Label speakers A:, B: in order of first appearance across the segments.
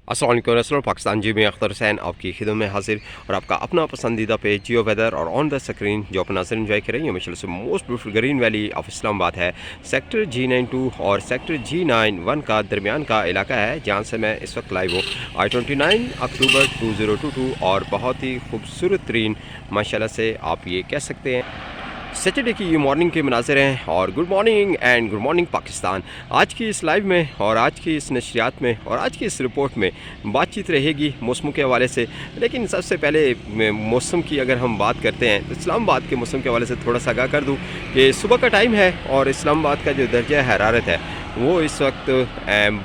A: अस्सलाम वालेकुम रसूल पाकिस्तान जी में अख्तर हुसैन आपकी खिदमत में हाजिर और आपका अपना पसंदीदा पेज जियो वेदर और ऑन द स्क्रीन जो अपना नजर इंजॉय करेंगे माशाल्लाह से most beautiful green valley of Islamabad है। सेक्टर G92 और सेक्टर G91 का दरमियान का इलाका है जहाँ से मैं इस वक्त लाइव हूँ। I-29 अक्टूबर 2022 और बहुत ही खूबसूरत तरीन माशाल्लाह से आप ये कह सकते हैं सैटरडे की ये मॉर्निंग के मनाज़र हैं। और good morning and good morning Pakistan. आज की इस लाइव में और आज की इस नशरियात में और आज की इस रिपोर्ट में बातचीत रहेगी मौसमों के हवाले से। लेकिन सबसे पहले मौसम की अगर हम बात करते हैं तो इस्लामाबाद के मौसम के हवाले से थोड़ा सा आगाह कर दूँ कि सुबह का टाइम है और इस्लामाबाद का जो दर्जा हरारत है वो इस वक्त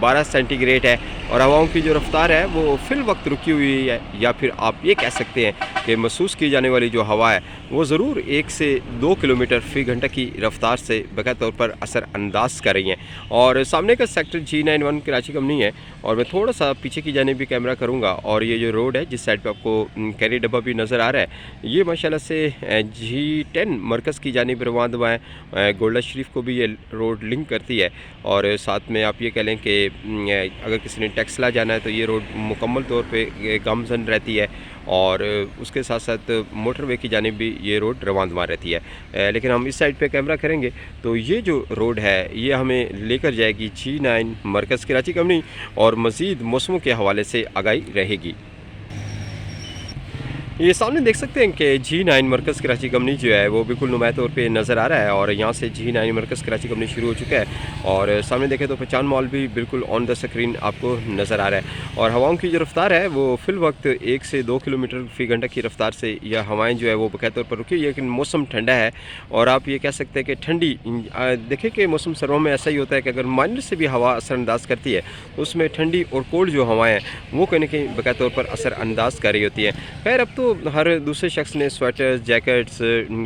A: 12 सेंटीग्रेड है और हवाओं की जो रफ्तार है वो फिल वक्त रुकी हुई है, या फिर आप ये कह सकते हैं कि महसूस की जाने वाली जो हवा है वो ज़रूर 1 से 2 किलोमीटर फ़ी घंटा की रफ्तार से बकायदा तौर पर असर अंदाज कर रही हैं। और सामने का सेक्टर G91 कराची कम नहीं है और मैं थोड़ा सा पीछे की जाने भी कैमरा करूँगा और ये जो रोड है जिस साइड पे आपको कैरी डब्बा भी नज़र आ रहा है ये माशाल्लाह से G10 मरकज़ की जानिब रवाना है। गोल्डा शरीफ को भी ये रोड लिंक करती है और साथ में आप ये कह लें कि अगर किसी ने टेक्सला जाना है तो ये रोड मुकम्मल तौर पे गामजन रहती है और उसके साथ साथ मोटरवे की जानिब भी ये रोड रवानदमा रहती है। लेकिन हम इस साइड पे कैमरा करेंगे तो ये जो रोड है ये हमें लेकर जाएगी G9 मरकज़ कराची कमनी और मज़ीद मौसमों के हवाले से आगाही रहेगी। ये सामने देख सकते हैं कि G9 मरकज़ कराची कमनी जो है वो बिल्कुल नुमाया तौर पे नज़र आ रहा है और यहाँ से G9 मरकज़ कराची कमनी शुरू हो चुका है और सामने देखें तो पहचान मॉल भी बिल्कुल ऑन द स्क्रीन आपको नज़र आ रहा है। और हवाओं की जो रफ्तार है वो फिल वक्त 1 से 2 किलोमीटर फ़ी घंटा की रफ्तार से यह हवाएँ जो है वो बकायदा तौर पर रुकी है। लेकिन मौसम ठंडा है और आप ये कह सकते हैं कि ठंडी देखें कि मौसम सर्रों में ऐसा ही होता है कि अगर माइनस से भी हवा असरअंदाज करती है तो उसमें ठंडी और कोल्ड जो हवाएँ हैं वो कहीं ना कहीं बकायदा तौर पर असरअंदाज कर रही होती है। खैर अब तो हर दूसरे शख्स ने स्वेटर्स, जैकेट्स,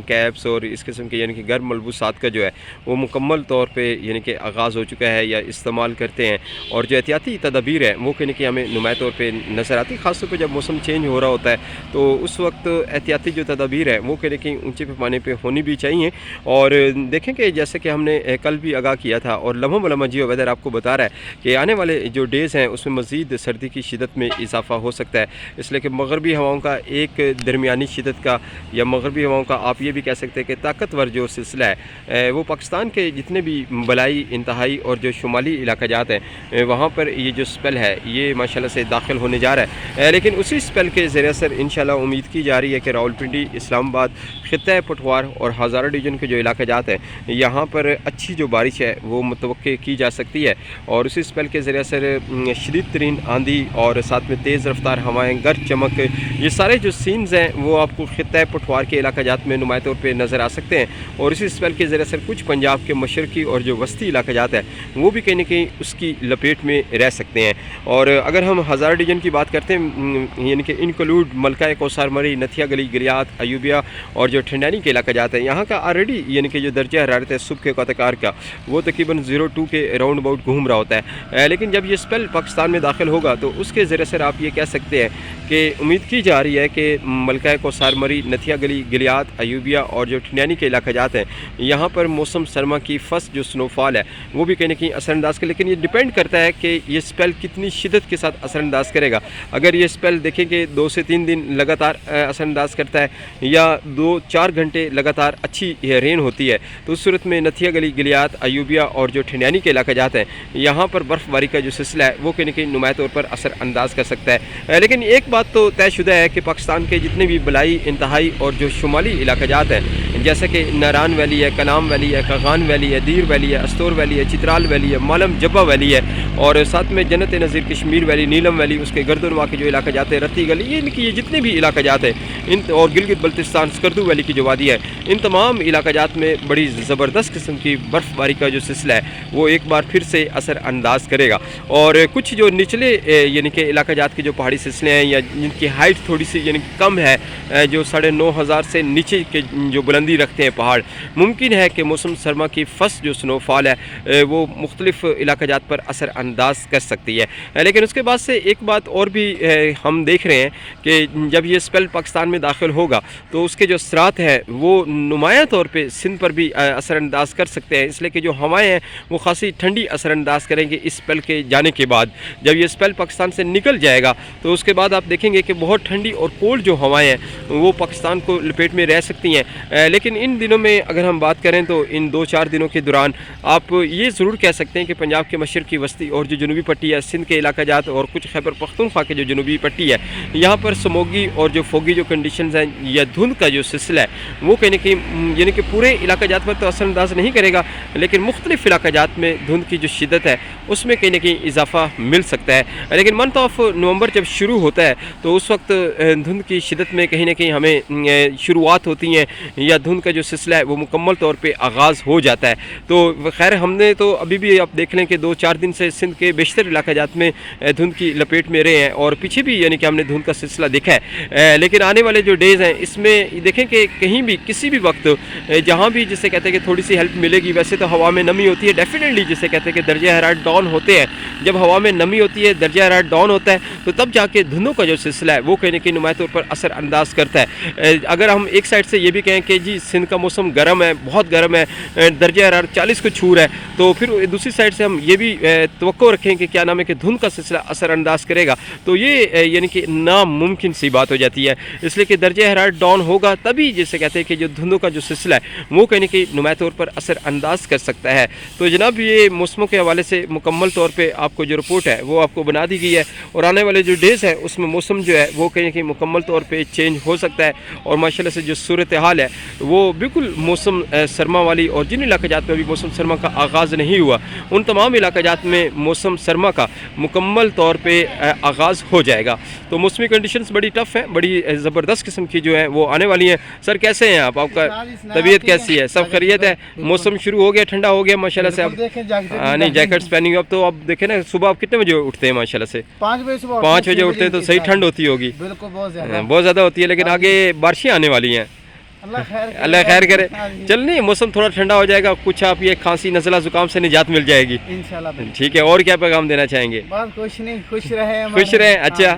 A: कैप्स और इस किस्म के यानी कि गर्म मलबूसात का जो है वो मुकम्मल तौर पे यानी कि आगाज़ हो चुका है या इस्तेमाल करते हैं। और जो एहतियाती तदाबीर है वो कहीं ना कहीं हमें नुमाया तौर पे नज़र आती है, ख़ासतौर पे जब मौसम चेंज हो रहा होता है तो उस वक्त एहतियाती जो तदाबीर है वो कहीं ना कहीं ऊँचे पैमाने पर होनी भी चाहिए। और देखें कि जैसे कि हमने कल भी आगाह किया था और लम्हा बलम्हा जियो वेदर आपको बता रहा है कि आने वाले जो डेज़ हैं उसमें मज़ीद सर्दी की शिदत में इजाफा हो सकता है, इसलिए कि मगरबी हवाओं का एक दरमियानी शिदत का या मगरबी हवाओं का आप ये भी कह सकते हैं कि ताकतवर जो सिलसिला है वो पाकिस्तान के जितने भी बलाई, इंतहाई और जो शुमाली इलाका जात हैं वहाँ पर ये जो स्पेल है ये माशाल्लाह से दाखिल होने जा रहा है। लेकिन उसी स्पेल के ज़रिए असर इंशाल्लाह उम्मीद की जा रही है कि रावलपिंडी, इस्लामाबाद, खित्ता पटवार और हज़ारा डिवीज़न के जो इलाका जात हैं यहाँ पर अच्छी जो बारिश है वो मुतवक्के की जा सकती है। और उसी स्पेल के ज़रिए असर शदीद तरीन आंधी और साथ में तेज़ रफ्तार हवाएँ, गर्ज चमक, ये सारे जो सीन्स हैं वो आपको खित्ता पटवार के इलाका जात में नुमाया तौर पर नज़र आ सकते हैं। और इसी स्पेल के ज़रिए से कुछ पंजाब के मशरकी और जो वस्ती इलाका जात है वो भी कहीं ना कहीं उसकी लपेट में रह सकते हैं। और अगर हम हज़ारा डिवीज़न की बात करते हैं यानी कि इंक्लूड मलका कौसार मरी, नथिया गली, गिलियात, अयूबिया और जो ठंडानी के इलाका जात है यहाँ का ऑलरेडी यानी कि जो दर्जा हरारत है सुबह के कतकार का वो तकरीबन 02 के राउंड अबाउट घूम रहा होता है। लेकिन जब ये स्पेल पाकिस्तान में दाखिल होगा तो उसके ज़रिए से आप ये कह सकते हैं कि उम्मीद की जा रही है कि मलका कौसार मरी, नथिया गली, गिलियात, अयूबिया और जो ठंडानी के इलाका जाते हैं यहाँ पर मौसम सरमा की फर्स्ट जो स्नोफॉल है वो भी कहीं ना कहीं असरअंदाज कर। लेकिन ये डिपेंड करता है कि ये स्पेल कितनी शिद्दत के साथ असरअंदाज करेगा। अगर ये स्पेल देखें कि 2 से 3 दिन लगातार असरअंदाज करता है या 2-4 घंटे लगातार अच्छी रेन होती है तो उस सूरत में नथिया गली, गिलियात, अयूबिया और जो ठंडानी के इलाका जाते हैं यहाँ पर बर्फ़बारी का जो सिलसिला है वो कहीं ना कहीं नुमाया तौर पर असरअंदाज कर सकता है। लेकिन एक बात तो तयशुदा है कि पाकिस्तान के जितने भी बलाई, इंतहाई और जो शुमाली इलाका जात हैं जैसे कि नारान वैली है, कलाम वैली है, कागान वैली है, दीर वैली है, अस्तोर वैली है, चित्राल वैली है, मालम जब्बा वैली है और साथ में जन्नत नज़ीर कश्मीर वैली, नीलम वैली, उसके गर्दनवा के जो इलाका जाते हैं, रत्ती गली, ये जितने भी इलाका जाते हैं इन और गिलगित बल्तिस्तान, स्कर्दू वैली की जो वादी है इन तमाम इलाका जात में बड़ी ज़बरदस्त किस्म की बर्फ़बारी का जो सिलसिला है वो एक बार फिर से असरअंदाज करेगा। और कुछ जो निचले यानी कि इलाका जात के जो पहाड़ी सिलसिले हैं या जिनकी हाइट थोड़ी सी यानी कम है जो 9,500 से नीचे के जो बुलंदी रखते हैं पहाड़, मुमकिन है कि मौसम सरमा की फर्स्ट जो स्नोफॉल है वो मुख्तलिफ इलाका जात पर असरानंदाज कर सकती है। लेकिन उसके बाद से एक बात और भी हम देख रहे हैं कि जब ये स्पेल पाकिस्तान में दाखिल होगा तो उसके जो असरात हैं वो नुमाया तौर पे सिंध पर भी असरानंदाज कर सकते हैं, इसलिए कि जो हवाएं हैं वो खासी ठंडी असरानंदाज करेंगे इस स्पेल के जाने के बाद। जब ये स्पेल पाकिस्तान से निकल जाएगा तो उसके बाद आप देखेंगे कि बहुत ठंडी और कोल्ड जो हवाएं हैं वो पाकिस्तान को लपेट में रह सकती हैं। लेकिन इन दिनों में अगर हम बात करें तो इन 2-4 दिनों के दौरान आप ये ज़रूर कह सकते हैं कि पंजाब के मशरक़ी वस्ती और जो जनूबी पट्टी है, सिंध के इलाका जात और कुछ खैबर पख्तूनख्वा के जो जनूबी पट्टी है, यहाँ पर स्मोगी और जो फोगी जो कंडीशंस हैं या धुंध का जो सिलसिला है वो कहीं ना कहीं यानी कि पूरे इलाका जात पर तो असरअंदाज नहीं करेगा, लेकिन मुख्तलिफ इलाका जात में धुंध की जो शिद्दत है उसमें कहीं ना कहीं इजाफा मिल सकता है। लेकिन मंथ ऑफ नवंबर जब शुरू होता है तो उस वक्त धुंध की शिद्दत में कहीं ना कहीं हमें शुरुआत होती हैं या धुंध का जो सिलसिला है वो मुकम्मल तौर पे आगाज़ हो जाता है। तो खैर हमने तो अभी भी आप देख लें कि 2-4 दिन से सिंध के बेशतर इलाका जात में धुंध की लपेट में रहे हैं और पीछे भी यानी कि हमने धुंध का सिलसिला देखा है। लेकिन आने वाले जो डेज़ हैं इसमें देखें कि कहीं भी किसी भी वक्त जहाँ भी जिसे कहते हैं कि थोड़ी सी हेल्प मिलेगी। वैसे तो हवा में नमी होती है डेफिनेटली, जिसे कहते हैं कि दर्जा हरारत डाउन होते हैं, जब हवा में नमी होती है दर्जा हरारत डाउन होता है तो तब जाके धुंधों का जो सिलसिला है वो कहीं ना कहीं नुमाया तौर पर असरअंदाज करता है। अगर हम एक साइड से ये भी कहें कि जी सिंध का मौसम गर्म है, बहुत गर्म है, दर्जा हरारत 40 को छू रहा है, तो फिर दूसरी साइड से हम ये भी तवक्को रखें कि क्या नाम है कि धुंध का सिलसिला असरअंदाज करेगा, तो ये यानी कि नामुमकिन सी बात हो जाती है। इसलिए कि दर्जा हरारत डाउन होगा तभी जिसे कहते हैं कि जो धुंधों का जो सिलसिला है वो कहीं ना कहीं नुमाया तौर पर असरअंदाज कर सकता है। तो जनाब ये मौसमों के हवाले से मुकम्मल तौर पर आपको जो रिपोर्ट है वो आपको बना दी गई है और आने वाले जो डेज़ हैं उसमें मौसम जो है वो कहीं ना कहीं मुकम्मल तौर पर चेंज हो सकता है और माशाल्लाह से जो सूरत हाल है वो बिल्कुल मौसम सरमा वाली, और जिन इलाका जात में अभी मौसम सरमा का आगाज़ नहीं हुआ उन तमाम इलाका जात में मौसम सरमा का मुकम्मल तौर पे आगाज़ हो जाएगा। तो मौसमी कंडीशंस बड़ी टफ़ हैं, बड़ी ज़बरदस्त किस्म की जो है वो आने वाली हैं। सर कैसे हैं आप, आपका तबीयत कैसी है, सब खैरियत है? मौसम शुरू हो गया, ठंडा हो गया माशाल्लाह से। आप नहीं जैकेट्स पहनी हुई, अब तो आप देखें ना सुबह आप कितने बजे उठते हैं? माशाल्लाह से
B: 5 बजे सुबह
A: 5 बजे उठते हैं तो सही ठंड होती होगी।
B: बिल्कुल बहुत
A: ज़्यादा होती है, लेकिन आगे बारिशें आने वाली हैं, अल्लाह खैर करे। चल नहीं मौसम थोड़ा ठंडा हो जाएगा, कुछ आप ये खांसी नज़ला जुकाम से निजात मिल जाएगी इंशाल्लाह। ठीक है, और क्या पैगाम देना चाहेंगे?
B: बस कुछ नहीं, खुश रहे
A: खुश रहे। अच्छा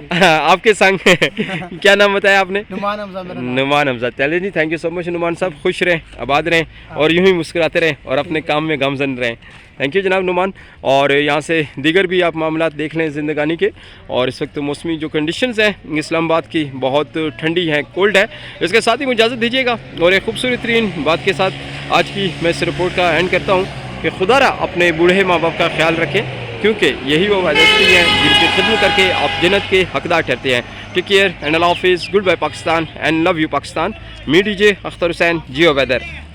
A: आपके संग क्या नाम बताया आपने? नुमान हमजा। चलिए जी, thank you so much Numan साहब, खुश रहें, आबाद रहें और यूँ ही मुस्कुराते रहें और अपने काम में गामजन रहें। थैंक यू जनाब नुमान। और यहाँ से दीगर भी आप मामलात देख लें ज़िंदगानी के। और इस वक्त मौसमी जो कंडीशंस हैं इस्लामाबाद की बहुत ठंडी हैं, कोल्ड है। इसके साथ ही मुझे इजाज़त दीजिएगा और एक खूबसूरत तरीन बात के साथ आज की मैं इस रिपोर्ट का एंड करता हूँ कि खुदारा अपने बूढ़े माँ बाप का ख्याल रखें, क्योंकि यही वो वजह हैं जिनकी खिदमत करके आप जन्नत के हकदार ठहरते हैं। टेक केयर एंड अल्लाह हाफिज़, goodbye Pakistan and love you Pakistan. Me DJ Akhtar Hussain, Geo weather.